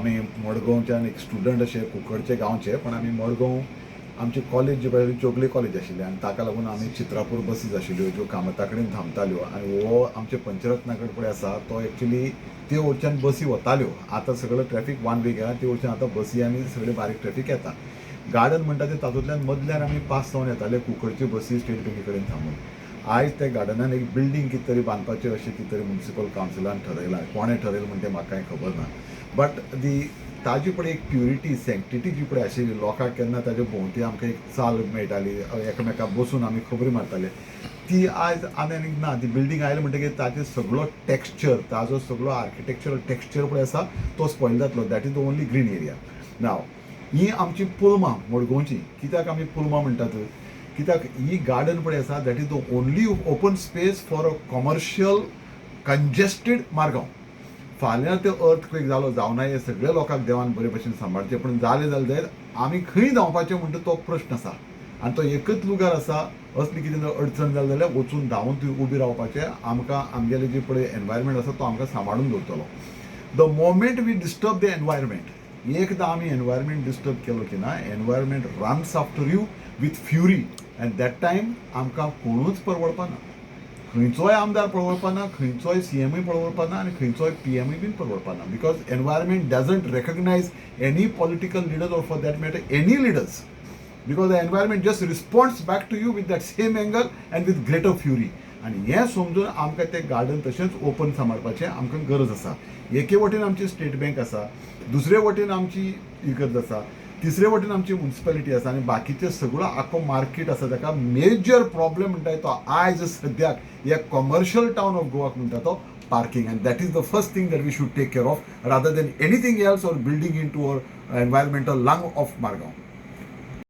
आमी मडगांवच्यान एक स्टुडंट अशे कुंकळचे गांवचे, पण आमी मडगांव आमची कॉलेज जी पळय चोगले कॉलेज आशिल्ली आनी ताका लागून आमी चित्रापूर बसीज आशिल्ल्यो ज्यो कामता कडेन थांबताल्यो आनी हो आमचे पंचरत्ना कडेन पळय आसा तो एक्चुली ते वयच्यान बसी वताल्यो. आतां सगळो ट्रॅफिक वन वे गेला, ते वयच्यान आतां बसी आनी सगळे बारीक ट्रॅफिक येता. गार्डन म्हणटा ते तातूंतल्यान मदल्यान आमी पास जावन येताले कुंकळची बसी स्टेट बँके कडेन थांबून. आयज त्या गार्डनान एक बिल्डींग कितें तरी बांदपाचें अशें कितें तरी म्युनिसिपल कावन्सिलान ठरयलां. कोणें ठरयलां म्हणटा तें म्हाका कांय खबर ना. बट ताजी पळय एक प्युरिटी सँक्टिटी जी पळय आशिल्ली, लोकांक केन्ना ताजे भोंवती आमकां एक चाल मेळटाली, एकामेकाक बसून आमी खबरी मारताले, ती आयज आनीक ना. ती बिल्डींग आयली म्हणटकीर ताजो सगळो टेक्स्चर, ताजो सगळो आर्किटेक्चरल टेक्स्चर पळय आसा तो स्पॉयल जातलो. That is the only green area. नाव ही आमची पुलमां मडगांवची. कित्याक आमी पुलमां म्हणटात? कित्याक ही गार्डन पळय आसा that is the only open space for a commercial congested Margao. फाल्यां तो अर्थक्वेक जालो जावना, हे सगळ्या लोकांक देवान बरे भशेन सांबाळचें, पण जालें जाल्यार आमी खंय धांवपाचें म्हणटा तो प्रश्न आसा. आनी तो एकच लुगार आसा, असली कितें अडचण जाली जाल्यार वचून धांवून थंय उबी रावपाचें. आमकां आमगेलें जी पळय एनवायरमेंट आसा तो आमकां सांबाळून दवरतलो. The moment we disturb the environment, एकदां आमी एनवायरमेंट डिस्टर्ब केलो की ना, environment runs after you with fury. And that time आमकां कोणूच परवडपाना. खंयचोय आमदार परवडपाना, खंयचोय सीएमूय परवडपाना आनी खंयचोय पीएमूय बीन परवडपाना. Because environment doesn't recognise any political leader or for that matter any leaders. Because the environment just responds back to you with that same angle and with greater fury. आनी हें समजून आमकां तें गार्डन तशेंच ओपन सांबाळपाचें आमकां गरज आसा. एके वटेन आमची स्टेट बँक आसा, दुसरे वटेन आमची इगर्ज आसा, तिसरे वटेन आमची म्युनिसिपालिटी आसा, आनी बाकीचे सगळो आख्खो मार्केट आसा. ताका मेजर प्रॉब्लेम म्हणटा तो आयज सद्याक ह्या कमर्शियल टावन ऑफ गोवाक म्हणटा तो parking. And that is the first thing that we should take care of rather than anything else or building in to our environmental lung of Margao.